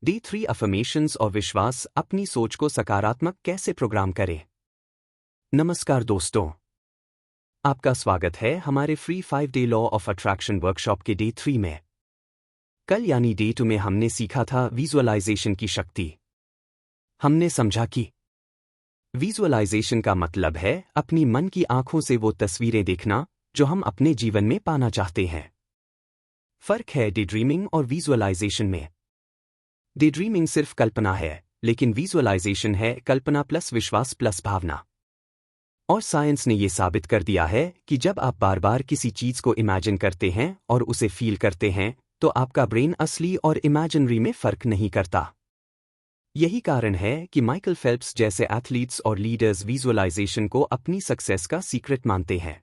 D3 affirmations और विश्वास अपनी सोच को सकारात्मक कैसे प्रोग्राम करें। नमस्कार दोस्तों, आपका स्वागत है हमारे free 5 day law of attraction workshop के D3 में। कल यानी Day 2 में हमने सीखा था विजुअलाइजेशन की शक्ति। हमने समझा कि विजुअलाइजेशन का मतलब है अपनी मन की आंखों से वो तस्वीरें देखना जो हम अपने जीवन में पाना चाहते हैं। फर्क है डे ड्रीमिंग और विजुअलाइजेशन में। डे ड्रीमिंग सिर्फ कल्पना है, लेकिन विजुअलाइजेशन है कल्पना प्लस विश्वास प्लस भावना। और साइंस ने यह साबित कर दिया है कि जब आप बार बार किसी चीज को इमेजिन करते हैं और उसे फील करते हैं, तो आपका ब्रेन असली और इमेजिनरी में फर्क नहीं करता। यही कारण है कि माइकल फेल्प्स जैसे एथलीट्स और लीडर्स विजुअलाइजेशन को अपनी सक्सेस का सीक्रेट मानते हैं।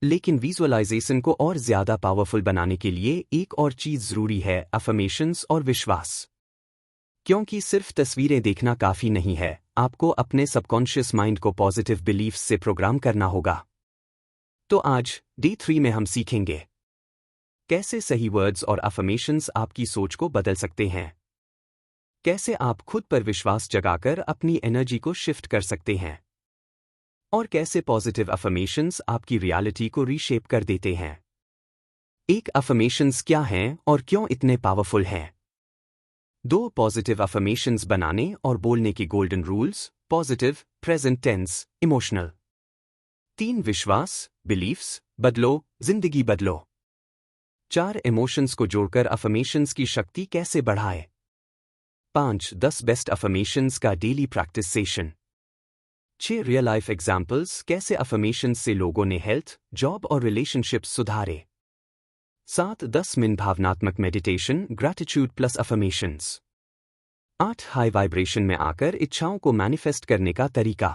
लेकिन विजुअलाइजेशन को और ज्यादा पावरफुल बनाने के लिए एक और चीज जरूरी है, अफर्मेशंस और विश्वास। क्योंकि सिर्फ तस्वीरें देखना काफी नहीं है, आपको अपने सबकॉन्शियस माइंड को पॉजिटिव बिलीफ्स से प्रोग्राम करना होगा। तो आज Day 3 में हम सीखेंगे कैसे सही वर्ड्स और अफर्मेशंस आपकी सोच को बदल सकते हैं, कैसे आप खुद पर विश्वास जगाकर अपनी एनर्जी को शिफ्ट कर सकते हैं, और कैसे पॉजिटिव अफर्मेशंस आपकी रियलिटी को रीशेप कर देते हैं। एक अफर्मेशंस क्या हैं और क्यों इतने पावरफुल हैं? 2 पॉजिटिव अफर्मेशंस बनाने और बोलने की golden rules, positive, present tense, emotional. 3 विश्वास, बिलीफ्स, बदलो, जिंदगी बदलो। 4 इमोशंस को जोड़कर अफर्मेशंस की शक्ति कैसे बढ़ाए। 5 10 बेस्ट अफर्मेशंस का daily practice session. 6 real life examples कैसे अफर्मेशंस से लोगों ने हेल्थ, जॉब और रिलेशनशिप्स सुधारे। 7 10 मिनट भावनात्मक meditation, gratitude plus affirmations. 8 high vibration में आकर इच्छाओं को मैनिफेस्ट करने का तरीका।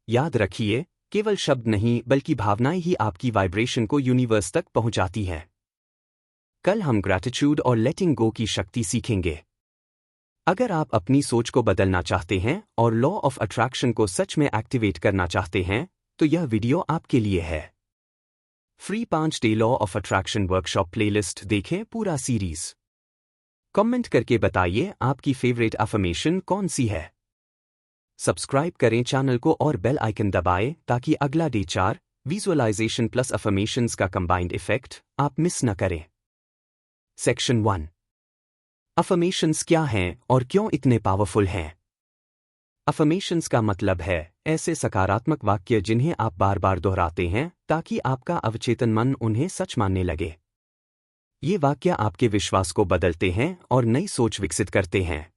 याद रखिए, केवल शब्द नहीं बल्कि भावनाएं ही आपकी वाइब्रेशन को यूनिवर्स तक पहुंचाती है। कल हम ग्रैटिट्यूड और लेटिंग गो की शक्ति सीखेंगे। अगर आप अपनी सोच को बदलना चाहते हैं और लॉ ऑफ अट्रैक्शन को सच में एक्टिवेट करना चाहते हैं, तो यह वीडियो आपके लिए है। Free 5 day law of attraction workshop playlist देखें पूरा सीरीज। कमेंट करके बताइए आपकी फेवरेट अफर्मेशन कौन सी है। सब्सक्राइब करें चैनल को और बेल आइकन दबाएं ताकि अगला Day 4 विजुअलाइजेशन प्लस अफर्मेशंस का कंबाइंड इफेक्ट आप मिस न करें। सेक्शन 1, अफर्मेशंस क्या हैं और क्यों इतने पावरफुल हैं। अफर्मेशंस का मतलब है ऐसे सकारात्मक वाक्य जिन्हें आप बार बार दोहराते हैं ताकि आपका अवचेतन मन उन्हें सच मानने लगे। ये वाक्य आपके विश्वास को बदलते हैं और नई सोच विकसित करते हैं।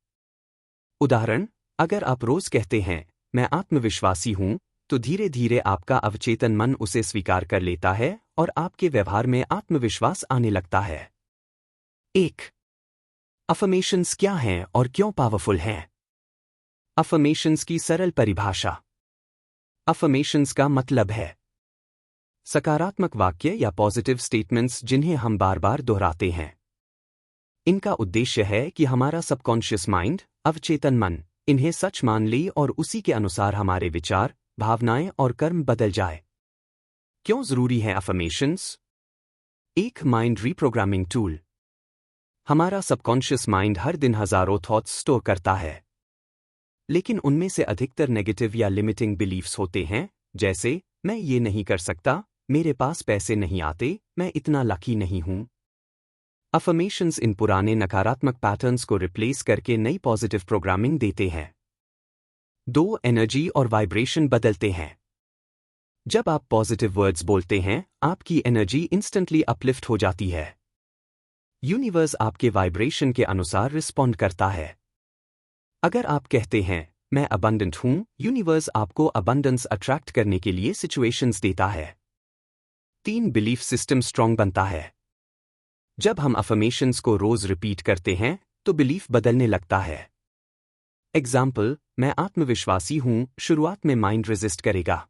उदाहरण, अगर आप रोज कहते हैं मैं आत्मविश्वासी हूं, तो धीरे धीरे आपका अवचेतन मन उसे स्वीकार कर लेता है और आपके व्यवहार में आत्मविश्वास आने लगता है। 1 अफर्मेशंस क्या हैं और क्यों पावरफुल हैं। अफर्मेशंस की सरल परिभाषा। अफर्मेशंस का मतलब है सकारात्मक वाक्य या पॉजिटिव स्टेटमेंट्स जिन्हें हम बार बार दोहराते हैं। इनका उद्देश्य है कि हमारा सबकॉन्शियस माइंड, अवचेतन मन, इन्हें सच मान ले और उसी के अनुसार हमारे विचार, भावनाएं और कर्म बदल जाए। क्यों जरूरी है अफर्मेशंस? एक माइंड रीप्रोग्रामिंग टूल। हमारा सबकॉन्शियस माइंड हर दिन हजारों थॉट्स स्टोर करता है, लेकिन उनमें से अधिकतर नेगेटिव या लिमिटिंग बिलीफ्स होते हैं, जैसे मैं ये नहीं कर सकता, मेरे पास पैसे नहीं आते, मैं इतना लकी नहीं हूं। अफर्मेशंस इन पुराने नकारात्मक पैटर्न्स को रिप्लेस करके नई पॉजिटिव प्रोग्रामिंग देते हैं। 2 एनर्जी और वाइब्रेशन बदलते हैं। जब आप पॉजिटिव वर्ड्स बोलते हैं, आपकी एनर्जी इंस्टेंटली अपलिफ्ट हो जाती है। यूनिवर्स आपके वाइब्रेशन के अनुसार रिस्पॉन्ड करता है। अगर आप कहते हैं मैं अबंडेंट हूं, यूनिवर्स आपको अबंडेंस अट्रैक्ट करने के लिए सिचुएशंस देता है। 3 बिलीफ सिस्टम स्ट्रॉन्ग बनता है। जब हम अफर्मेशंस को रोज रिपीट करते हैं, तो बिलीफ बदलने लगता है। एग्जाम्पल, मैं आत्मविश्वासी हूं, शुरुआत में माइंड रेजिस्ट करेगा,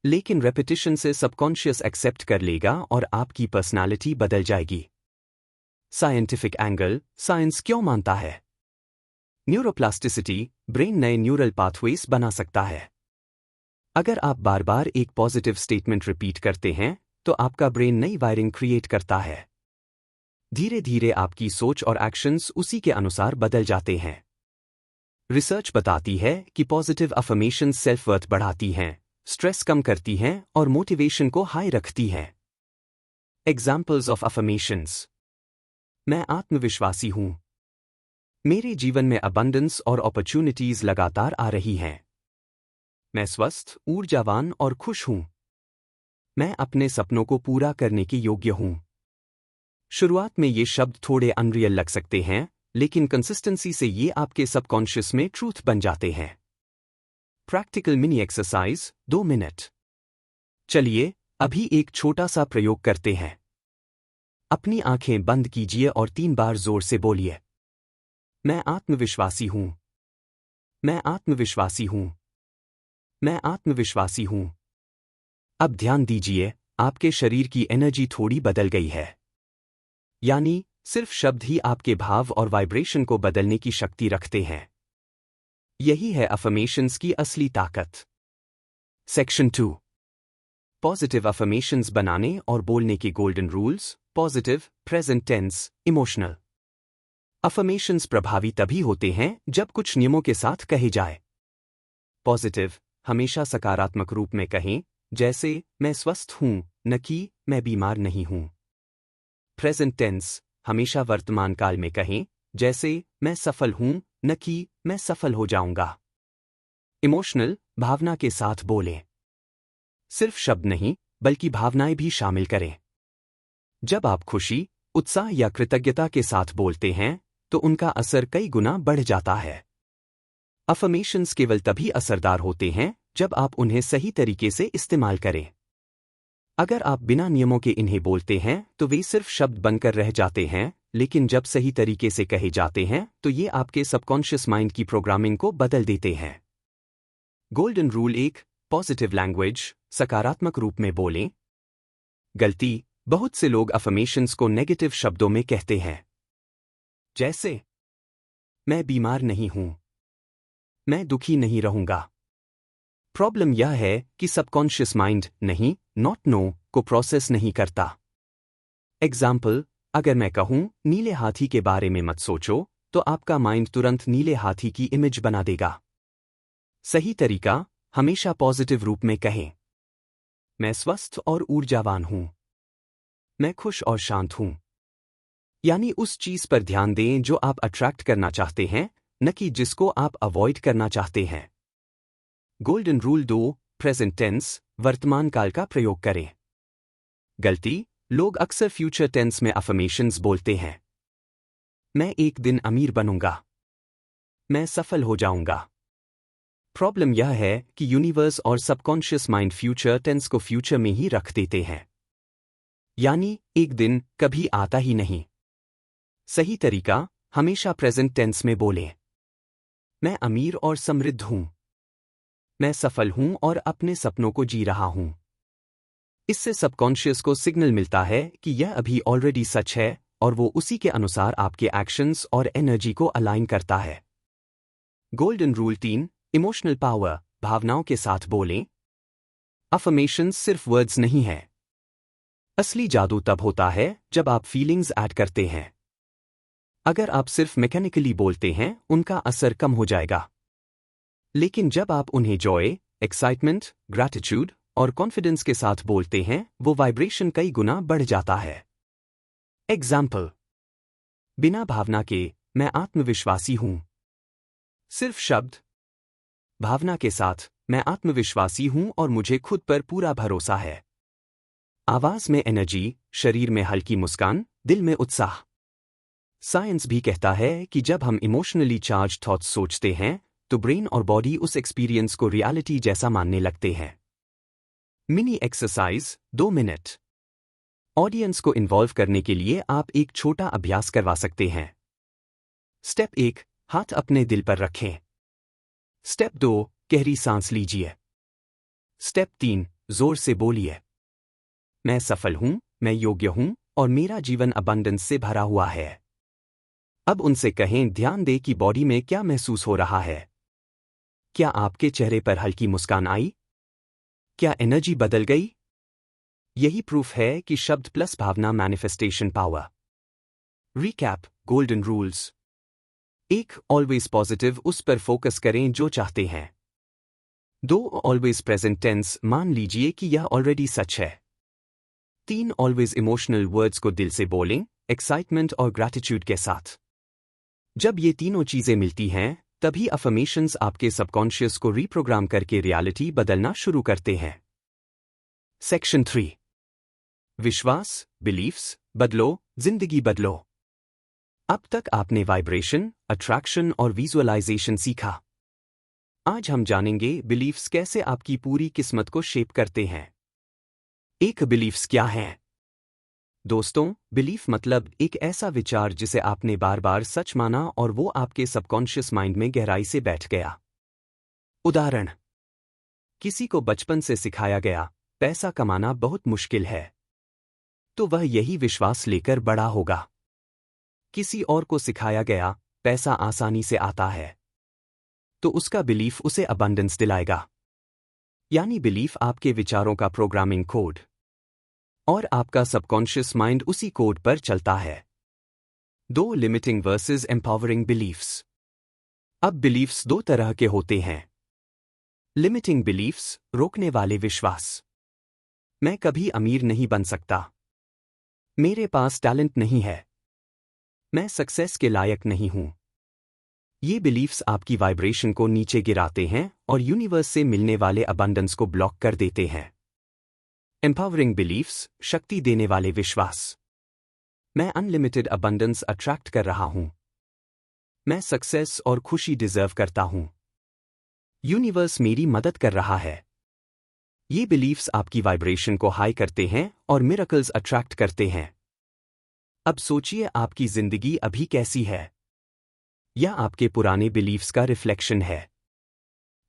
लेकिन रेपिटेशन से सबकॉन्शियस एक्सेप्ट कर लेगा और आपकी पर्सनालिटी बदल जाएगी। साइंटिफिक एंगल, साइंस क्यों मानता है? न्यूरोप्लास्टिसिटी, ब्रेन नए न्यूरल पाथवेज बना सकता है। अगर आप बार बार एक पॉजिटिव स्टेटमेंट रिपीट करते हैं, तो आपका ब्रेन नई वायरिंग क्रिएट करता है। धीरे धीरे आपकी सोच और एक्शंस उसी के अनुसार बदल जाते हैं। रिसर्च बताती है कि पॉजिटिव अफर्मेशंस सेल्फ वर्थ बढ़ाती हैं, स्ट्रेस कम करती हैं और मोटिवेशन को हाई रखती हैं। Examples of affirmations. मैं आत्मविश्वासी हूं। मेरे जीवन में अबंडेंस और अपॉर्चुनिटीज लगातार आ रही हैं। मैं स्वस्थ, ऊर्जावान और खुश हूं। मैं अपने सपनों को पूरा करने के योग्य हूं। शुरुआत में ये शब्द थोड़े अनरियल लग सकते हैं, लेकिन कंसिस्टेंसी से ये आपके सबकॉन्शियस में ट्रूथ बन जाते हैं। Practical mini exercise, 2 minute. चलिए अभी एक छोटा सा प्रयोग करते हैं। अपनी आंखें बंद कीजिए और 3 बार जोर से बोलिए, मैं आत्मविश्वासी हूं। मैं आत्मविश्वासी हूं। मैं आत्मविश्वासी हूं। अब ध्यान दीजिए, आपके शरीर की एनर्जी थोड़ी बदल गई है। यानी सिर्फ शब्द ही आपके भाव और वाइब्रेशन को बदलने की शक्ति रखते हैं। यही है अफर्मेशंस की असली ताकत। सेक्शन 2। पॉजिटिव अफर्मेशंस बनाने और बोलने के golden rules. Positive, present tense, emotional. Affirmations प्रभावी तभी होते हैं जब कुछ नियमों के साथ कहे जाए। पॉजिटिव, हमेशा सकारात्मक रूप में कहें, जैसे मैं स्वस्थ हूं, न कि मैं बीमार नहीं हूं। प्रेजेंट टेंस, हमेशा वर्तमान काल में कहें, जैसे मैं सफल हूं, न कि मैं सफल हो जाऊंगा। इमोशनल, भावना के साथ बोलें। सिर्फ शब्द नहीं, बल्कि भावनाएं भी शामिल करें। जब आप खुशी, उत्साह या कृतज्ञता के साथ बोलते हैं, तो उनका असर कई गुना बढ़ जाता है। अफर्मेशंस केवल तभी असरदार होते हैं जब आप उन्हें सही तरीके से इस्तेमाल करें। अगर आप बिना नियमों के इन्हें बोलते हैं तो वे सिर्फ शब्द बनकर रह जाते हैं, लेकिन जब सही तरीके से कहे जाते हैं तो ये आपके सबकॉन्शियस माइंड की प्रोग्रामिंग को बदल देते हैं। गोल्डन रूल 1, पॉजिटिव लैंग्वेज, सकारात्मक रूप में बोलें। गलती, बहुत से लोग अफर्मेशंस को नेगेटिव शब्दों में कहते हैं। जैसे, मैं बीमार नहीं हूं। मैं दुखी नहीं रहूंगा। प्रॉब्लम यह है कि सबकॉन्शियस माइंड नहीं, नॉट नो को प्रोसेस नहीं करता। एग्जाम्पल, अगर मैं कहूं नीले हाथी के बारे में मत सोचो, तो आपका माइंड तुरंत नीले हाथी की इमेज बना देगा। सही तरीका, हमेशा पॉजिटिव रूप में कहें, मैं स्वस्थ और ऊर्जावान हूं। मैं खुश और शांत हूं। यानी उस चीज पर ध्यान दें जो आप अट्रैक्ट करना चाहते हैं, न कि जिसको आप अवॉइड करना चाहते हैं। गोल्डन रूल 2, प्रेजेंट टेंस, वर्तमान काल का प्रयोग करें। गलती, लोग अक्सर फ्यूचर टेंस में अफर्मेशंस बोलते हैं। मैं एक दिन अमीर बनूंगा। मैं सफल हो जाऊंगा। प्रॉब्लम यह है कि यूनिवर्स और सबकॉन्शियस माइंड फ्यूचर टेंस को फ्यूचर में ही रख देते हैं। यानी एक दिन कभी आता ही नहीं। सही तरीका, हमेशा प्रेजेंट टेंस में बोलें, मैं अमीर और समृद्ध हूं। मैं सफल हूं और अपने सपनों को जी रहा हूं। इससे सबकॉन्शियस को सिग्नल मिलता है कि यह अभी ऑलरेडी सच है और वो उसी के अनुसार आपके एक्शंस और एनर्जी को अलाइन करता है। गोल्डन रूल 3, इमोशनल पावर, भावनाओं के साथ बोलें। अफर्मेशंस सिर्फ वर्ड्स नहीं है। असली जादू तब होता है जब आप फीलिंग्स ऐड करते हैं। अगर आप सिर्फ मैकेनिकली बोलते हैं, उनका असर कम हो जाएगा। लेकिन जब आप उन्हें जॉय, एक्साइटमेंट, ग्रैटिट्यूड और कॉन्फिडेंस के साथ बोलते हैं, वो वाइब्रेशन कई गुना बढ़ जाता है। एग्जाम्पल, बिना भावना के, मैं आत्मविश्वासी हूं। सिर्फ शब्द, भावना के साथ, मैं आत्मविश्वासी हूं और मुझे खुद पर पूरा भरोसा है। आवाज में एनर्जी, शरीर में हल्की मुस्कान, दिल में उत्साह। साइंस भी कहता है कि जब हम इमोशनली चार्ज थॉट्स सोचते हैं, तो ब्रेन और बॉडी उस एक्सपीरियंस को रियलिटी जैसा मानने लगते हैं। Mini exercise, 2 minute. ऑडियंस को इन्वॉल्व करने के लिए आप एक छोटा अभ्यास करवा सकते हैं। स्टेप 1, हाथ अपने दिल पर रखें। स्टेप 2, गहरी सांस लीजिए। स्टेप 3, जोर से बोलिए, मैं सफल हूं, मैं योग्य हूं और मेरा जीवन अबंडेंस से भरा हुआ है। अब उनसे कहें, ध्यान दें कि बॉडी में क्या महसूस हो रहा है। क्या आपके चेहरे पर हल्की मुस्कान आई? क्या एनर्जी बदल गई? यही प्रूफ है कि शब्द प्लस भावना manifestation power. Recap, golden rules. 1. Always positive, उस पर फोकस करें जो चाहते हैं। 2. ऑलवेज प्रेजेंट टेंस, मान लीजिए कि यह ऑलरेडी सच है। 3. ऑलवेज इमोशनल, वर्ड्स को दिल से बोलें, एक्साइटमेंट और ग्रैटिट्यूड के साथ। जब ये तीनों चीजें मिलती हैं, तभी अफर्मेशंस आपके सबकॉन्शियस को रीप्रोग्राम करके रियलिटी बदलना शुरू करते हैं। सेक्शन 3। विश्वास, बिलीफ्स, बदलो, जिंदगी बदलो। अब तक आपने वाइब्रेशन, अट्रैक्शन और विजुअलाइजेशन सीखा। आज हम जानेंगे बिलीफ्स कैसे आपकी पूरी किस्मत को शेप करते हैं। एक, बिलीफ्स क्या हैं? दोस्तों, बिलीफ मतलब एक ऐसा विचार जिसे आपने बार बार सच माना और वो आपके सबकॉन्शियस माइंड में गहराई से बैठ गया। उदाहरण, किसी को बचपन से सिखाया गया, पैसा कमाना बहुत मुश्किल है, तो वह यही विश्वास लेकर बड़ा होगा। किसी और को सिखाया गया, पैसा आसानी से आता है, तो उसका बिलीफ उसे अबंडेंस दिलाएगा। यानी बिलीफ आपके विचारों का प्रोग्रामिंग कोड, और आपका सबकॉन्शियस माइंड उसी कोड पर चलता है। 2. Limiting versus empowering beliefs. अब बिलीफ्स दो तरह के होते हैं। लिमिटिंग बिलीफ्स, रोकने वाले विश्वास। मैं कभी अमीर नहीं बन सकता, मेरे पास टैलेंट नहीं है, मैं सक्सेस के लायक नहीं हूं। ये बिलीफ्स आपकी वाइब्रेशन को नीचे गिराते हैं और यूनिवर्स से मिलने वाले अबंडेंस को ब्लॉक कर देते हैं। एम्पावरिंग बिलीफ्स, शक्ति देने वाले विश्वास। मैं अनलिमिटेड अबंडेंस अट्रैक्ट कर रहा हूं, मैं सक्सेस और खुशी डिजर्व करता हूं, यूनिवर्स मेरी मदद कर रहा है। ये बिलीफ्स आपकी वाइब्रेशन को हाई करते हैं और मिरेकल्स अट्रैक्ट करते हैं। अब सोचिए, आपकी जिंदगी अभी कैसी है? यह आपके पुराने बिलीफ्स का रिफ्लेक्शन है।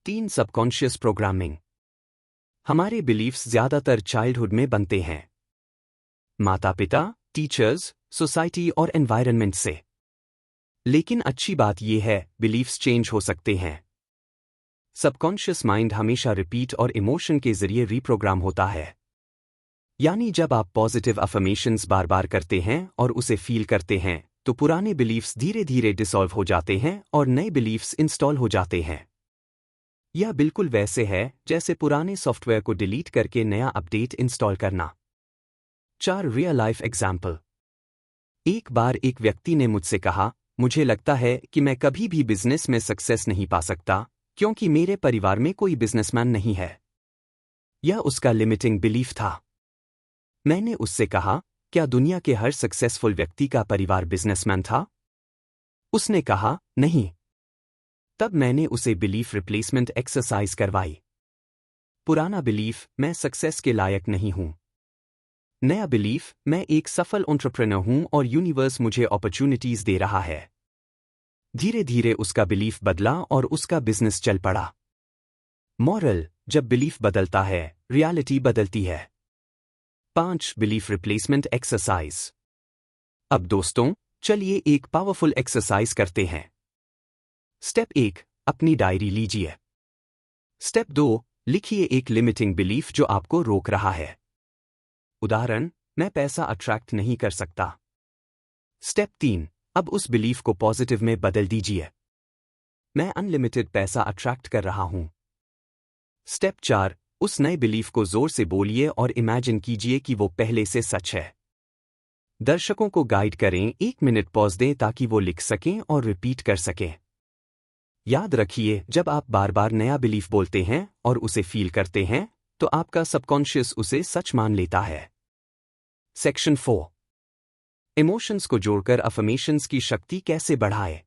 3. Subconscious programming. हमारे बिलीफ्स ज्यादातर चाइल्डहुड में बनते हैं, माता पिता, टीचर्स, सोसाइटी और एनवायरनमेंट से। लेकिन अच्छी बात यह है, बिलीफ्स चेंज हो सकते हैं। सबकॉन्शियस माइंड हमेशा रिपीट और इमोशन के जरिए रीप्रोग्राम होता है। यानी जब आप पॉजिटिव अफर्मेशंस बार बार करते हैं और उसे फील करते हैं, तो पुराने बिलीफ्स धीरे धीरे डिसॉल्व हो जाते हैं और नए बिलीफ्स इंस्टॉल हो जाते हैं। यह बिल्कुल वैसे है जैसे पुराने सॉफ्टवेयर को डिलीट करके नया अपडेट इंस्टॉल करना। 4. Real life example. एक बार एक व्यक्ति ने मुझसे कहा, मुझे लगता है कि मैं कभी भी बिजनेस में सक्सेस नहीं पा सकता, क्योंकि मेरे परिवार में कोई बिजनेसमैन नहीं है। यह उसका लिमिटिंग बिलीफ था। मैंने उससे कहा, क्या दुनिया के हर सक्सेसफुल व्यक्ति का परिवार बिजनेसमैन था? उसने कहा, नहीं। तब मैंने उसे बिलीफ रिप्लेसमेंट एक्सरसाइज करवाई। पुराना बिलीफ, मैं सक्सेस के लायक नहीं हूं। नया बिलीफ, मैं एक सफल एंटरप्रेन्योर हूं और यूनिवर्स मुझे अपॉर्चुनिटीज दे रहा है। धीरे धीरे उसका बिलीफ बदला और उसका बिजनेस चल पड़ा। मॉरल, जब बिलीफ बदलता है, रियलिटी बदलती है। 5. Belief replacement exercise. अब दोस्तों, चलिए एक पावरफुल एक्सरसाइज करते हैं। स्टेप 1, अपनी डायरी लीजिए। स्टेप 2, लिखिए एक लिमिटिंग बिलीफ जो आपको रोक रहा है। उदाहरण, मैं पैसा अट्रैक्ट नहीं कर सकता। स्टेप 3, अब उस बिलीफ को पॉजिटिव में बदल दीजिए। मैं अनलिमिटेड पैसा अट्रैक्ट कर रहा हूं। स्टेप 4, उस नए बिलीफ को जोर से बोलिए और इमेजिन कीजिए कि वो पहले से सच है। दर्शकों को गाइड करें, 1 मिनट पॉज दें ताकि वो लिख सकें और रिपीट कर सकें। याद रखिए, जब आप बार बार नया बिलीफ बोलते हैं और उसे फील करते हैं, तो आपका सबकॉन्शियस उसे सच मान लेता है। सेक्शन 4, इमोशंस को जोड़कर अफर्मेशंस की शक्ति कैसे बढ़ाए।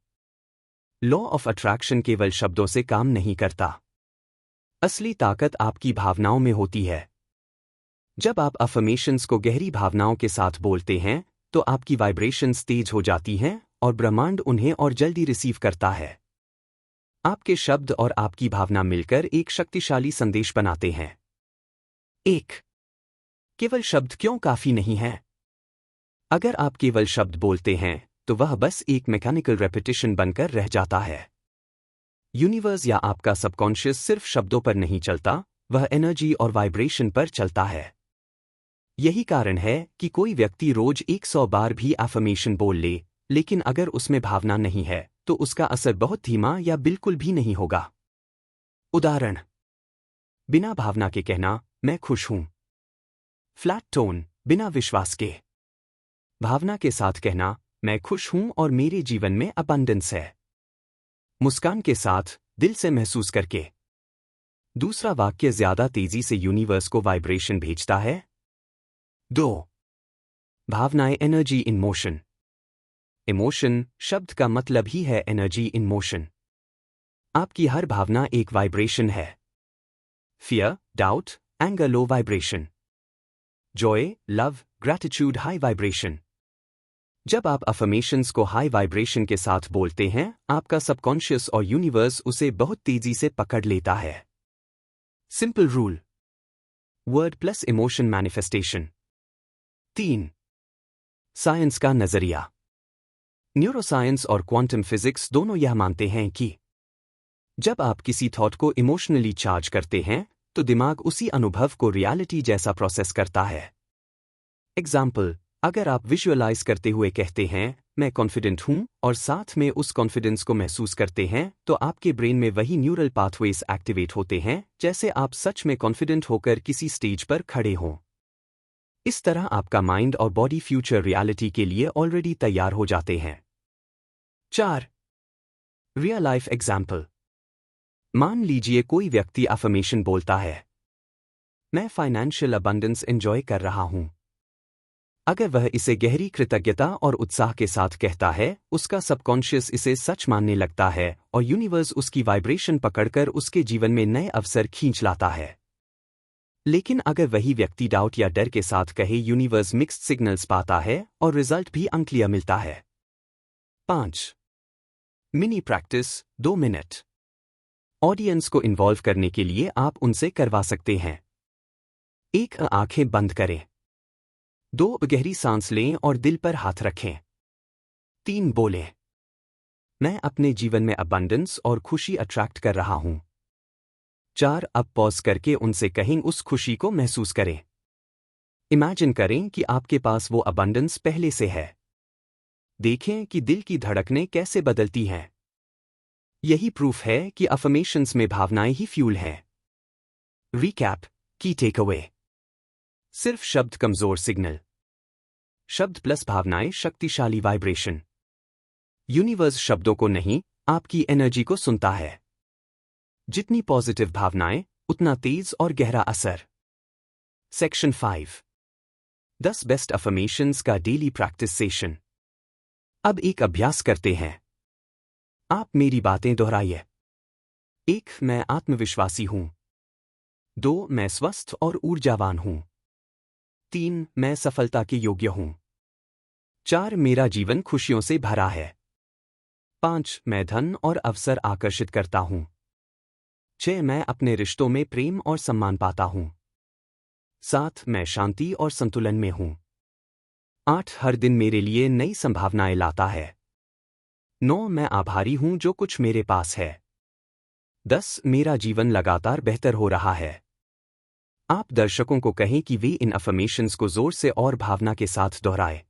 लॉ ऑफ अट्रैक्शन केवल शब्दों से काम नहीं करता। असली ताकत आपकी भावनाओं में होती है। जब आप अफर्मेशंस को गहरी भावनाओं के साथ बोलते हैं, तो आपकी वाइब्रेशंस तेज हो जाती हैं और ब्रह्मांड उन्हें और जल्दी रिसीव करता है। आपके शब्द और आपकी भावना मिलकर एक शक्तिशाली संदेश बनाते हैं। 1. केवल शब्द क्यों काफी नहीं है? अगर आप केवल शब्द बोलते हैं, तो वह बस एक मैकेनिकल रेपिटेशन बनकर रह जाता है। यूनिवर्स या आपका सबकॉन्शियस सिर्फ शब्दों पर नहीं चलता, वह एनर्जी और वाइब्रेशन पर चलता है। यही कारण है कि कोई व्यक्ति रोज 100 बार भी अफर्मेशन बोल ले, लेकिन अगर उसमें भावना नहीं है तो उसका असर बहुत धीमा या बिल्कुल भी नहीं होगा। उदाहरण: बिना भावना के कहना मैं खुश हूं। फ्लैट टोन, बिना विश्वास के। भावना के साथ कहना मैं खुश हूं और मेरे जीवन में अबंडेंस है। मुस्कान के साथ, दिल से महसूस करके। दूसरा वाक्य ज्यादा तेजी से यूनिवर्स को वाइब्रेशन भेजता है। 2. भावनाएं एनर्जी इन मोशन। इमोशन शब्द का मतलब ही है एनर्जी इन मोशन। आपकी हर भावना एक वाइब्रेशन है। Fear, doubt, anger low vibration. Joy, love, gratitude high vibration. जब आप अफर्मेशंस को हाई वाइब्रेशन के साथ बोलते हैं, आपका सबकॉन्शियस और यूनिवर्स उसे बहुत तेजी से पकड़ लेता है। Simple rule: word plus emotion manifestation. 3. Science का नजरिया। न्यूरोसाइंस और क्वांटम फिजिक्स दोनों यह मानते हैं कि जब आप किसी थॉट को इमोशनली चार्ज करते हैं तो दिमाग उसी अनुभव को रियलिटी जैसा प्रोसेस करता है। एग्जाम्पल: अगर आप विजुअलाइज करते हुए कहते हैं मैं कॉन्फिडेंट हूं और साथ में उस कॉन्फिडेंस को महसूस करते हैं तो आपके ब्रेन में वही न्यूरल पाथवेज एक्टिवेट होते हैं जैसे आप सच में कॉन्फिडेंट होकर किसी स्टेज पर खड़े हों। इस तरह आपका माइंड और बॉडी फ्यूचर रियलिटी के लिए ऑलरेडी तैयार हो जाते हैं। 4. Real life example. मान लीजिए कोई व्यक्ति अफर्मेशन बोलता है मैं फाइनेंशियल अबंडेंस एंजॉय कर रहा हूं। अगर वह इसे गहरी कृतज्ञता और उत्साह के साथ कहता है, उसका सबकॉन्शियस इसे सच मानने लगता है और यूनिवर्स उसकी वाइब्रेशन पकड़कर उसके जीवन में नए अवसर खींच लाता है। लेकिन अगर वही व्यक्ति डाउट या डर के साथ कहे, यूनिवर्स मिक्स्ड सिग्नल्स पाता है और रिजल्ट भी अनक्लियर मिलता है। 5. Mini practice 2 minute. ऑडियंस को इन्वॉल्व करने के लिए आप उनसे करवा सकते हैं। 1. आंखें बंद करें। 2. गहरी सांस लें और दिल पर हाथ रखें। 3. बोलें मैं अपने जीवन में अबंडेंस और खुशी अट्रैक्ट कर रहा हूं। 4. अब पॉज करके उनसे कहें उस खुशी को महसूस करें। इमेजिन करें कि आपके पास वो अबंडेंस पहले से है। देखें कि दिल की धड़कनें कैसे बदलती हैं। यही प्रूफ है कि अफर्मेशंस में भावनाएं ही फ्यूल हैं। रिकैप, की टेकअवे। सिर्फ शब्द कमजोर सिग्नल, शब्द प्लस भावनाएं शक्तिशाली वाइब्रेशन। यूनिवर्स शब्दों को नहीं, आपकी एनर्जी को सुनता है। जितनी पॉजिटिव भावनाएं, उतना तेज और गहरा असर। सेक्शन 5. 10 बेस्ट अफर्मेशंस का डेली प्रैक्टिस सेशन। अब एक अभ्यास करते हैं। आप मेरी बातें दोहराइए। 1. मैं आत्मविश्वासी हूं। 2. मैं स्वस्थ और ऊर्जावान हूं। 3. मैं सफलता के योग्य हूं। 4. मेरा जीवन खुशियों से भरा है। 5. मैं धन और अवसर आकर्षित करता हूं। 6. मैं अपने रिश्तों में प्रेम और सम्मान पाता हूं। 7. मैं शांति और संतुलन में हूं। 8. हर दिन मेरे लिए नई संभावनाएं लाता है। 9. मैं आभारी हूं जो कुछ मेरे पास है। 10. मेरा जीवन लगातार बेहतर हो रहा है। आप दर्शकों को कहें कि वे इन अफर्मेशंस को जोर से और भावना के साथ दोहराएं।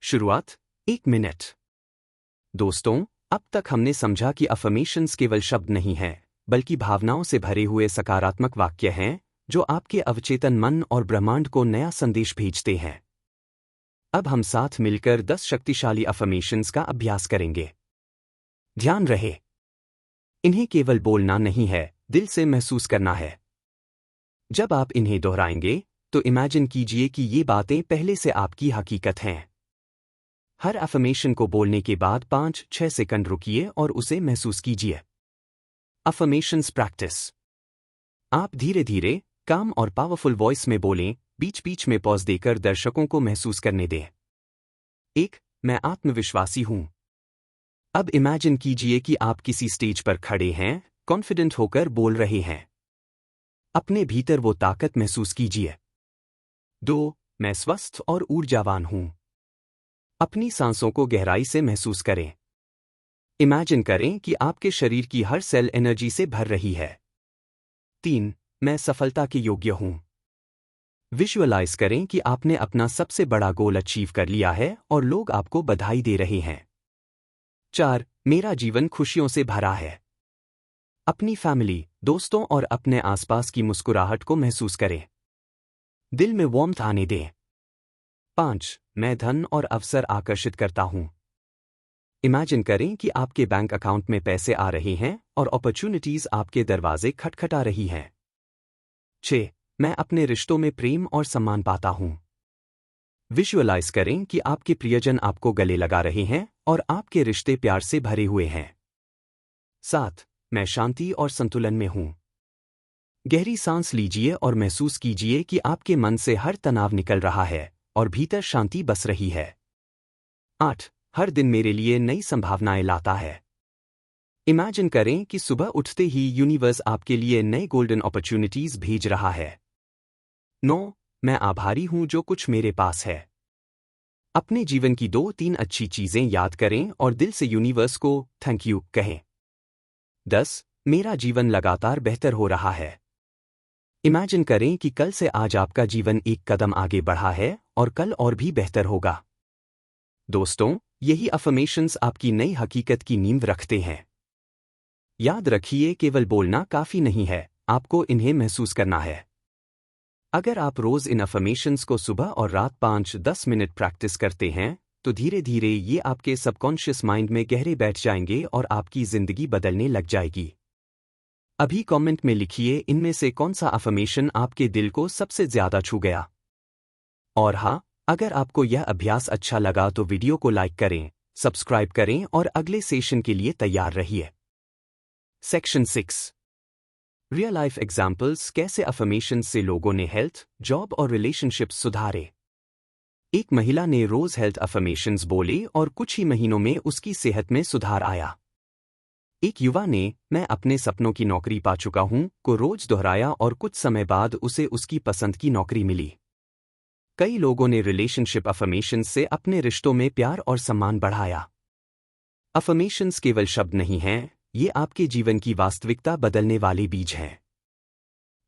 शुरुआत 1 मिनट। दोस्तों, अब तक हमने समझा कि अफर्मेशंस केवल शब्द नहीं हैं, बल्कि भावनाओं से भरे हुए सकारात्मक वाक्य हैं जो आपके अवचेतन मन और ब्रह्मांड को नया संदेश भेजते हैं। अब हम साथ मिलकर 10 शक्तिशाली अफर्मेशंस का अभ्यास करेंगे। ध्यान रहे, इन्हें केवल बोलना नहीं है, दिल से महसूस करना है। जब आप इन्हें दोहराएंगे तो इमेजिन कीजिए कि ये बातें पहले से आपकी हकीकत हैं। हर अफर्मेशन को बोलने के बाद 5-6 सेकंड रुकिए और उसे महसूस कीजिए। Affirmations practice. आप धीरे धीरे, काम और पावरफुल वॉइस में बोलें, बीच बीच में पॉज देकर दर्शकों को महसूस करने दें। 1. मैं आत्मविश्वासी हूं। अब इमेजिन कीजिए कि आप किसी स्टेज पर खड़े हैं, कॉन्फिडेंट होकर बोल रहे हैं। अपने भीतर वो ताकत महसूस कीजिए। 2. मैं स्वस्थ और ऊर्जावान हूं। अपनी सांसों को गहराई से महसूस करें। इमेजिन करें कि आपके शरीर की हर सेल एनर्जी से भर रही है। 3. मैं सफलता के योग्य हूं। विजुअलाइज करें कि आपने अपना सबसे बड़ा गोल अचीव कर लिया है और लोग आपको बधाई दे रहे हैं। 4. मेरा जीवन खुशियों से भरा है। अपनी फैमिली, दोस्तों और अपने आसपास की मुस्कुराहट को महसूस करें। दिल में वार्मथ आने दें। 5. मैं धन और अवसर आकर्षित करता हूं। इमेजिन करें कि आपके बैंक अकाउंट में पैसे आ रहे हैं और अपॉर्चुनिटीज आपके दरवाजे खटखटा रही हैं। 6. मैं अपने रिश्तों में प्रेम और सम्मान पाता हूं। विजुअलाइज करें कि आपके प्रियजन आपको गले लगा रहे हैं और आपके रिश्ते प्यार से भरे हुए हैं। 7. मैं शांति और संतुलन में हूं। गहरी सांस लीजिए और महसूस कीजिए कि आपके मन से हर तनाव निकल रहा है और भीतर शांति बस रही है। 8. हर दिन मेरे लिए नई संभावनाएं लाता है। इमेजिन करें कि सुबह उठते ही यूनिवर्स आपके लिए नए गोल्डन अपॉर्चुनिटीज भेज रहा है। 9. मैं आभारी हूं जो कुछ मेरे पास है। अपने जीवन की 2-3 अच्छी चीजें याद करें और दिल से यूनिवर्स को थैंक यू कहें। 10. मेरा जीवन लगातार बेहतर हो रहा है। इमेजिन करें कि कल से आज आपका जीवन एक कदम आगे बढ़ा है और कल और भी बेहतर होगा। दोस्तों, यही अफर्मेशंस आपकी नई हकीकत की नींव रखते हैं। याद रखिए, केवल बोलना काफी नहीं है, आपको इन्हें महसूस करना है। अगर आप रोज इन अफर्मेशंस को सुबह और रात 5-10 मिनट प्रैक्टिस करते हैं, तो धीरे धीरे ये आपके सबकॉन्शियस माइंड में गहरे बैठ जाएंगे और आपकी जिंदगी बदलने लग जाएगी। अभी कमेंट में लिखिए इनमें से कौन सा अफर्मेशन आपके दिल को सबसे ज्यादा छू गया। और हाँ, अगर आपको यह अभ्यास अच्छा लगा तो वीडियो को लाइक करें, सब्सक्राइब करें और अगले सेशन के लिए तैयार रहिए। सेक्शन 6, रियल लाइफ एग्जाम्पल्स, कैसे अफर्मेशंस से लोगों ने हेल्थ, जॉब और रिलेशनशिप्स सुधारे। एक महिला ने रोज हेल्थ अफर्मेशंस बोले और कुछ ही महीनों में उसकी सेहत में सुधार आया। एक युवा ने मैं अपने सपनों की नौकरी पा चुका हूं को रोज दोहराया और कुछ समय बाद उसे उसकी पसंद की नौकरी मिली। कई लोगों ने रिलेशनशिप अफर्मेशंस से अपने रिश्तों में प्यार और सम्मान बढ़ाया। अफर्मेशंस केवल शब्द नहीं हैं, ये आपके जीवन की वास्तविकता बदलने वाले बीज हैं।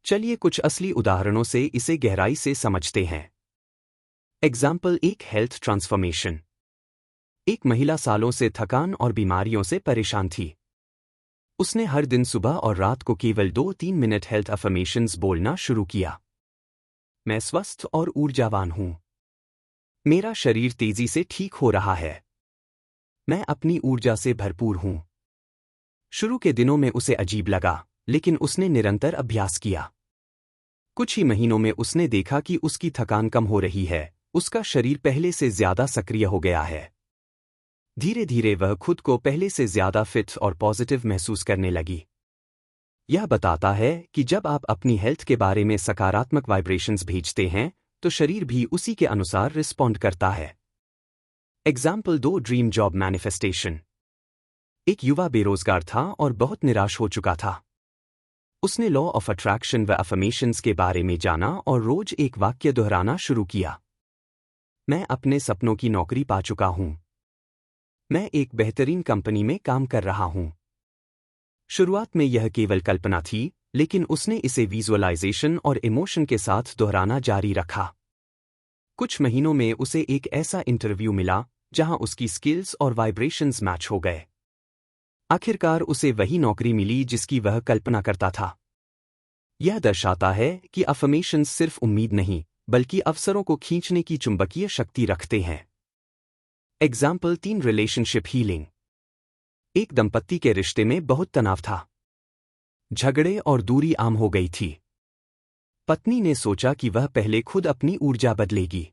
चलिए कुछ असली उदाहरणों से इसे गहराई से समझते हैं। Example 1, health transformation. एक महिला सालों से थकान और बीमारियों से परेशान थी। उसने हर दिन सुबह और रात को केवल 2-3 मिनट हेल्थ अफर्मेशंस बोलना शुरू किया। मैं स्वस्थ और ऊर्जावान हूं। मेरा शरीर तेजी से ठीक हो रहा है। मैं अपनी ऊर्जा से भरपूर हूं। शुरू के दिनों में उसे अजीब लगा, लेकिन उसने निरंतर अभ्यास किया। कुछ ही महीनों में उसने देखा कि उसकी थकान कम हो रही है, उसका शरीर पहले से ज्यादा सक्रिय हो गया है। धीरे धीरे वह खुद को पहले से ज्यादा फिट और पॉजिटिव महसूस करने लगी। यह बताता है कि जब आप अपनी हेल्थ के बारे में सकारात्मक वाइब्रेशंस भेजते हैं, तो शरीर भी उसी के अनुसार रिस्पॉन्ड करता है। Example 2, dream job manifestation. एक युवा बेरोजगार था और बहुत निराश हो चुका था। उसने लॉ ऑफ अट्रैक्शन व अफर्मेशंस के बारे में जाना और रोज एक वाक्य दोहराना शुरू किया। मैं अपने सपनों की नौकरी पा चुका हूं। मैं एक बेहतरीन कंपनी में काम कर रहा हूं। शुरुआत में यह केवल कल्पना थी, लेकिन उसने इसे विजुअलाइजेशन और इमोशन के साथ दोहराना जारी रखा। कुछ महीनों में उसे एक ऐसा इंटरव्यू मिला जहां उसकी स्किल्स और वाइब्रेशंस मैच हो गए। आखिरकार उसे वही नौकरी मिली जिसकी वह कल्पना करता था। यह दर्शाता है कि अफर्मेशंस सिर्फ उम्मीद नहीं, बल्कि अवसरों को खींचने की चुंबकीय शक्ति रखते हैं। Example 3, relationship healing. एक दंपत्ति के रिश्ते में बहुत तनाव था। झगड़े और दूरी आम हो गई थी। पत्नी ने सोचा कि वह पहले खुद अपनी ऊर्जा बदलेगी।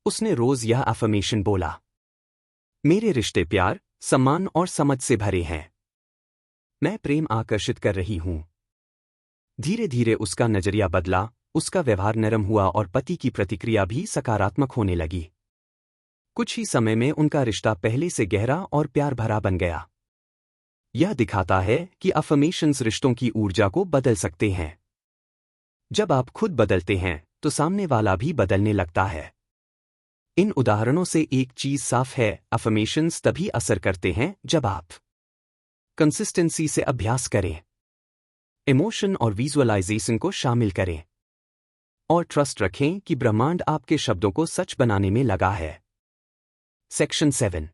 उसने रोज यह अफर्मेशन बोला, मेरे रिश्ते प्यार, सम्मान और समझ से भरे हैं। मैं प्रेम आकर्षित कर रही हूं। धीरे धीरे उसका नजरिया बदला, उसका व्यवहार नरम हुआ और पति की प्रतिक्रिया भी सकारात्मक होने लगी। कुछ ही समय में उनका रिश्ता पहले से गहरा और प्यार भरा बन गया। यह दिखाता है कि अफर्मेशंस रिश्तों की ऊर्जा को बदल सकते हैं। जब आप खुद बदलते हैं, तो सामने वाला भी बदलने लगता है। इन उदाहरणों से एक चीज साफ है, अफर्मेशंस तभी असर करते हैं जब आप कंसिस्टेंसी से अभ्यास करें, इमोशन और विजुअलाइजेशन को शामिल करें, और ट्रस्ट रखें कि ब्रह्मांड आपके शब्दों को सच बनाने में लगा है। सेक्शन 7।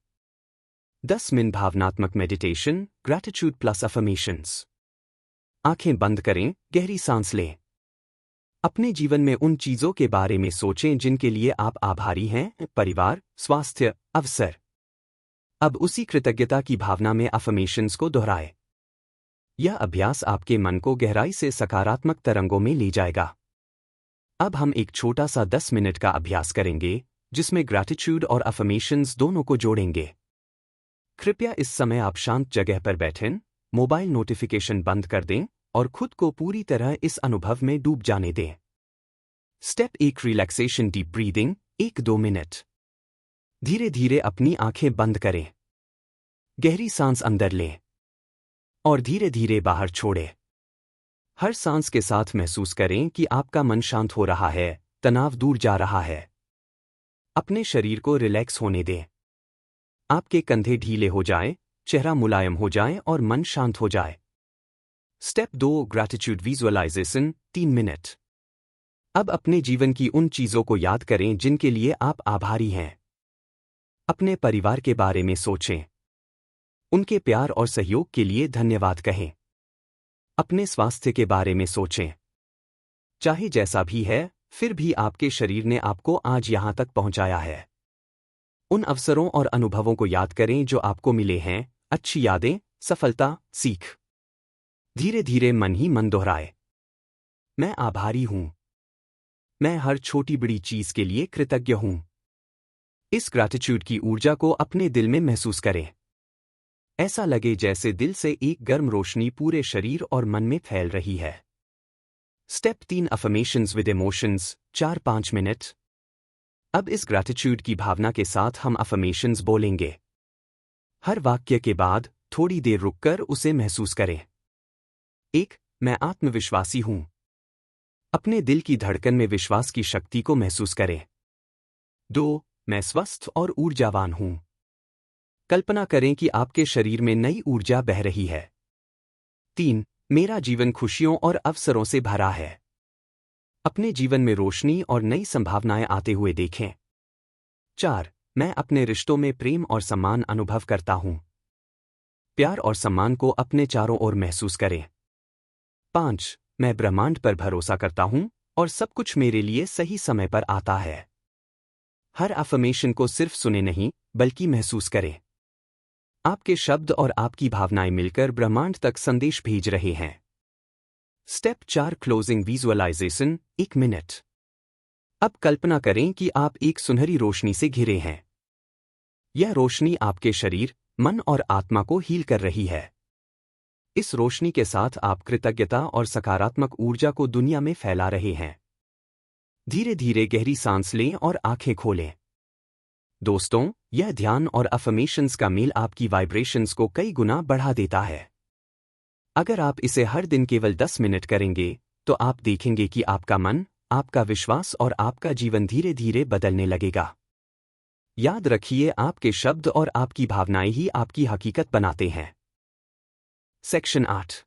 10 मिनट भावनात्मक मेडिटेशन, ग्रैटिट्यूड प्लस अफर्मेशंस। आंखें बंद करें, गहरी सांस लें। अपने जीवन में उन चीजों के बारे में सोचें जिनके लिए आप आभारी हैं, परिवार, स्वास्थ्य, अवसर। अब उसी कृतज्ञता की भावना में अफर्मेशंस को दोहराएं। यह अभ्यास आपके मन को गहराई से सकारात्मक तरंगों में ले जाएगा। अब हम एक छोटा सा 10 मिनट का अभ्यास करेंगे जिसमें ग्रैटिट्यूड और अफर्मेशंस दोनों को जोड़ेंगे। कृपया इस समय आप शांत जगह पर बैठें, मोबाइल नोटिफिकेशन बंद कर दें और खुद को पूरी तरह इस अनुभव में डूब जाने दें। Step 1, relaxation deep breathing, 1-2 minute. धीरे धीरे अपनी आंखें बंद करें। गहरी सांस अंदर लें और धीरे धीरे बाहर छोड़ें। हर सांस के साथ महसूस करें कि आपका मन शांत हो रहा है, तनाव दूर जा रहा है। अपने शरीर को रिलैक्स होने दें। आपके कंधे ढीले हो जाएं, चेहरा मुलायम हो जाए और मन शांत हो जाए। स्टेप 2, ग्रैटिट्यूड विजुअलाइजेशन, 3 मिनट। अब अपने जीवन की उन चीजों को याद करें जिनके लिए आप आभारी हैं। अपने परिवार के बारे में सोचें। उनके प्यार और सहयोग के लिए धन्यवाद कहें। अपने स्वास्थ्य के बारे में सोचें। चाहे जैसा भी है, फिर भी आपके शरीर ने आपको आज यहां तक पहुंचाया है। उन अवसरों और अनुभवों को याद करें जो आपको मिले हैं, अच्छी यादें, सफलता, सीख। धीरे धीरे मन ही मन दोहराए। मैं आभारी हूं। मैं हर छोटी बड़ी चीज के लिए कृतज्ञ हूं। इस ग्रैटिट्यूड की ऊर्जा को अपने दिल में महसूस करें। ऐसा लगे जैसे दिल से एक गर्म रोशनी पूरे शरीर और मन में फैल रही है। Step 3, affirmations with emotions, 4-5 minute. अब इस ग्रैटिट्यूड की भावना के साथ हम अफर्मेशंस बोलेंगे। हर वाक्य के बाद थोड़ी देर रुककर उसे महसूस करें। 1, मैं आत्मविश्वासी हूं। अपने दिल की धड़कन में विश्वास की शक्ति को महसूस करें। 2, मैं स्वस्थ और ऊर्जावान हूं। कल्पना करें कि आपके शरीर में नई ऊर्जा बह रही है। 3, मेरा जीवन खुशियों और अवसरों से भरा है। अपने जीवन में रोशनी और नई संभावनाएं आते हुए देखें। 4, मैं अपने रिश्तों में प्रेम और सम्मान अनुभव करता हूं। प्यार और सम्मान को अपने चारों ओर महसूस करें। 5, मैं ब्रह्मांड पर भरोसा करता हूं और सब कुछ मेरे लिए सही समय पर आता है। हर अफर्मेशन को सिर्फ सुने नहीं, बल्कि महसूस करें। आपके शब्द और आपकी भावनाएं मिलकर ब्रह्मांड तक संदेश भेज रहे हैं। स्टेप 4, क्लोजिंग विजुअलाइजेशन, 1 मिनट। अब कल्पना करें कि आप एक सुनहरी रोशनी से घिरे हैं। यह रोशनी आपके शरीर, मन और आत्मा को हील कर रही है। इस रोशनी के साथ आप कृतज्ञता और सकारात्मक ऊर्जा को दुनिया में फैला रहे हैं। धीरे धीरे गहरी सांस लें और आंखें खोलें। दोस्तों, यह ध्यान और अफर्मेशंस का मेल आपकी वाइब्रेशंस को कई गुना बढ़ा देता है। अगर आप इसे हर दिन केवल 10 मिनट करेंगे, तो आप देखेंगे कि आपका मन, आपका विश्वास और आपका जीवन धीरे धीरे बदलने लगेगा। याद रखिए, आपके शब्द और आपकी भावनाएं ही आपकी हकीकत बनाते हैं। सेक्शन 8,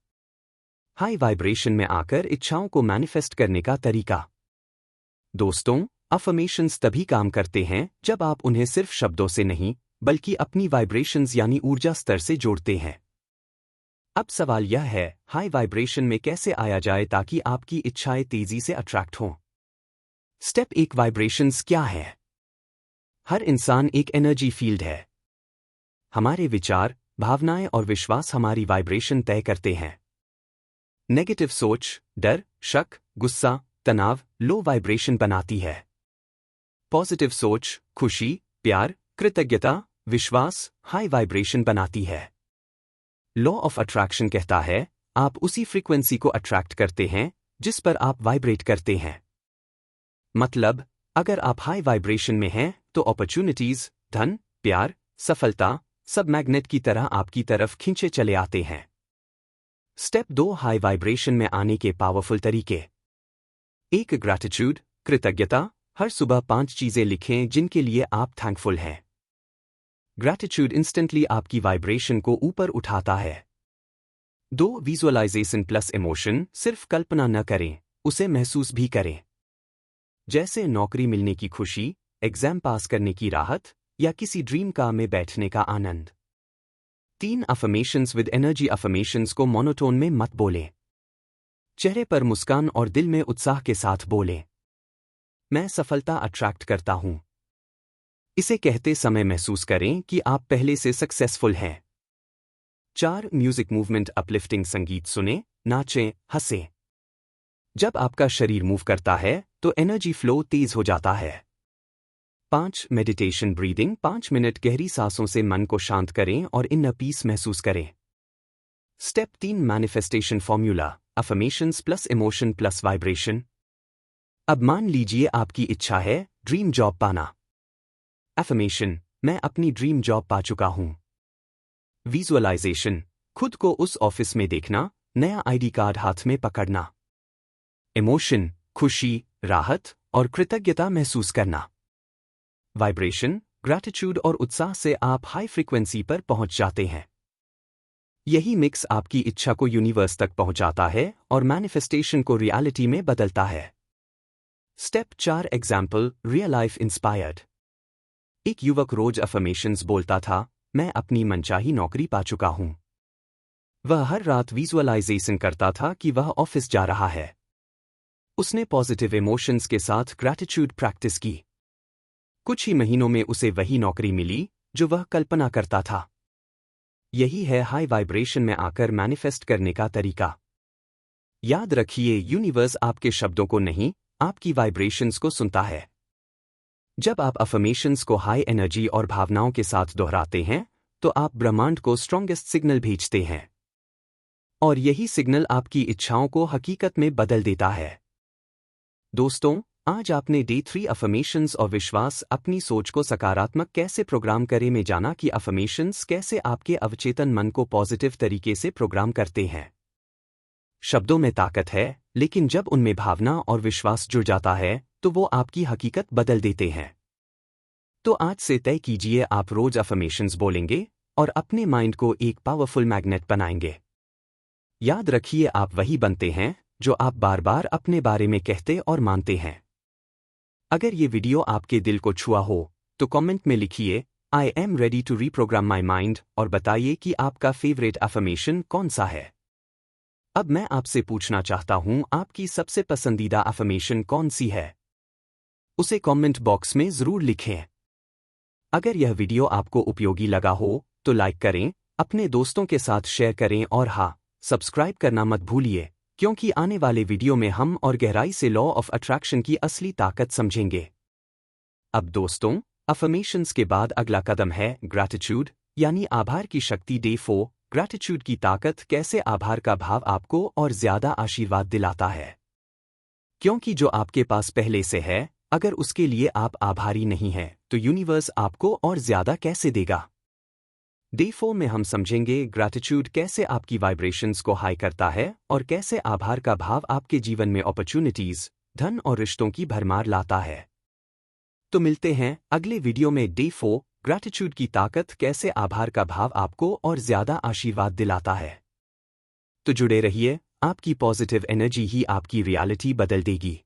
हाई वाइब्रेशन में आकर इच्छाओं को मैनिफेस्ट करने का तरीका। दोस्तों, अफर्मेशंस तभी काम करते हैं जब आप उन्हें सिर्फ शब्दों से नहीं, बल्कि अपनी वाइब्रेशंस यानी ऊर्जा स्तर से जोड़ते हैं। अब सवाल यह है, हाई वाइब्रेशन में कैसे आया जाए ताकि आपकी इच्छाएं तेजी से अट्रैक्ट हों। स्टेप 1, वाइब्रेशंस क्या है? हर इंसान एक एनर्जी फील्ड है। हमारे विचार, भावनाएं और विश्वास हमारी वाइब्रेशन तय करते हैं। नेगेटिव सोच, डर, शक, गुस्सा, तनाव लो वाइब्रेशन बनाती है। पॉजिटिव सोच, खुशी, प्यार, कृतज्ञता, विश्वास हाई वाइब्रेशन बनाती है। लॉ ऑफ अट्रैक्शन कहता है, आप उसी फ्रीक्वेंसी को अट्रैक्ट करते हैं जिस पर आप वाइब्रेट करते हैं। मतलब, अगर आप हाई वाइब्रेशन में हैं, तो अपॉर्चुनिटीज, धन, प्यार, सफलता सब मैग्नेट की तरह आपकी तरफ खींचे चले आते हैं। स्टेप 2, हाई वाइब्रेशन में आने के पावरफुल तरीके। 1, ग्रैटिट्यूड, कृतज्ञता। हर सुबह 5 चीजें लिखें जिनके लिए आप थैंकफुल हैं। ग्रैटिट्यूड इंस्टेंटली आपकी वाइब्रेशन को ऊपर उठाता है। 2, विजुअलाइजेशन प्लस इमोशन। सिर्फ कल्पना न करें, उसे महसूस भी करें। जैसे नौकरी मिलने की खुशी, एग्जाम पास करने की राहत या किसी ड्रीम कार में बैठने का आनंद। 3 अफर्मेशंस विद एनर्जी। अफर्मेशंस को मोनोटोन में मत बोलें। चेहरे पर मुस्कान और दिल में उत्साह के साथ बोलें। मैं सफलता अट्रैक्ट करता हूं। इसे कहते समय महसूस करें कि आप पहले से सक्सेसफुल हैं। 4 म्यूजिक मूवमेंट अपलिफ्टिंग। संगीत सुने, नाचें, हंसें। जब आपका शरीर मूव करता है तो एनर्जी फ्लो तेज हो जाता है। 5 मेडिटेशन ब्रीदिंग। 5 मिनट गहरी सांसों से मन को शांत करें और इनर पीस महसूस करें। Step 3 manifestation formula. Affirmations plus emotion plus vibration. अब मान लीजिए आपकी इच्छा है ड्रीम जॉब पाना। अफर्मेशन, मैं अपनी ड्रीम जॉब पा चुका हूं। विजुअलाइजेशन, खुद को उस ऑफिस में देखना, नया आईडी कार्ड हाथ में पकड़ना। इमोशन, खुशी, राहत और कृतज्ञता महसूस करना। वाइब्रेशन, ग्रैटिट्यूड और उत्साह से आप हाई फ्रीक्वेंसी पर पहुंच जाते हैं। यही मिक्स आपकी इच्छा को यूनिवर्स तक पहुंचाता है और मैनिफेस्टेशन को रियलिटी में बदलता है। Step 4 example, real life inspired. एक युवक रोज अफर्मेशंस बोलता था, मैं अपनी मनचाही नौकरी पा चुका हूं। वह हर रात विजुअलाइजेशन करता था कि वह ऑफिस जा रहा है। उसने पॉजिटिव इमोशंस के साथ ग्रैटिट्यूड प्रैक्टिस की। कुछ ही महीनों में उसे वही नौकरी मिली जो वह कल्पना करता था। यही है हाई वाइब्रेशन में आकर मैनिफेस्ट करने का तरीका। याद रखिए, यूनिवर्स आपके शब्दों को नहीं, आपकी वाइब्रेशंस को सुनता है। जब आप अफर्मेशंस को हाई एनर्जी और भावनाओं के साथ दोहराते हैं तो आप ब्रह्मांड को स्ट्रॉन्गेस्ट सिग्नल भेजते हैं। और यही सिग्नल आपकी इच्छाओं को हकीकत में बदल देता है। दोस्तों, आज आपने डे 3 अफर्मेशंस और विश्वास अपनी सोच को सकारात्मक कैसे प्रोग्राम करें में जाना कि अफर्मेशंस कैसे आपके अवचेतन मन को पॉजिटिव तरीके से प्रोग्राम करते हैं। शब्दों में ताकत है, लेकिन जब उनमें भावना और विश्वास जुड़ जाता है तो वो आपकी हकीकत बदल देते हैं। तो आज से तय कीजिए, आप रोज अफर्मेशंस बोलेंगे और अपने माइंड को एक पावरफुल मैग्नेट बनाएंगे। याद रखिए, आप वही बनते हैं जो आप बार बार अपने बारे में कहते और मानते हैं। अगर ये वीडियो आपके दिल को छुआ हो तो कमेंट में लिखिए, I am ready to reprogram my mind, और बताइए कि आपका फेवरेट अफर्मेशन कौन सा है। अब मैं आपसे पूछना चाहता हूं, आपकी सबसे पसंदीदा अफर्मेशन कौन सी है? उसे कमेंट बॉक्स में जरूर लिखें। अगर यह वीडियो आपको उपयोगी लगा हो तो लाइक करें, अपने दोस्तों के साथ शेयर करें और हाँ, सब्सक्राइब करना मत भूलिए, क्योंकि आने वाले वीडियो में हम और गहराई से लॉ ऑफ अट्रैक्शन की असली ताकत समझेंगे। अब दोस्तों, अफर्मेशंस के बाद अगला कदम है ग्रैटिट्यूड, यानी आभार की शक्ति। डे 4 ग्रैटिट्यूड की ताकत, कैसे आभार का भाव आपको और ज्यादा आशीर्वाद दिलाता है। क्योंकि जो आपके पास पहले से है, अगर उसके लिए आप आभारी नहीं हैं, तो यूनिवर्स आपको और ज्यादा कैसे देगा। डे 4 में हम समझेंगे ग्रैटिट्यूड कैसे आपकी वाइब्रेशंस को हाई करता है और कैसे आभार का भाव आपके जीवन में अपॉर्चुनिटीज, धन और रिश्तों की भरमार लाता है। तो मिलते हैं अगले वीडियो में। डे 4 ग्रैटिट्यूड की ताकत, कैसे आभार का भाव आपको और ज्यादा आशीर्वाद दिलाता है। तो जुड़े रहिए, आपकी पॉजिटिव एनर्जी ही आपकी रियलिटी बदल देगी।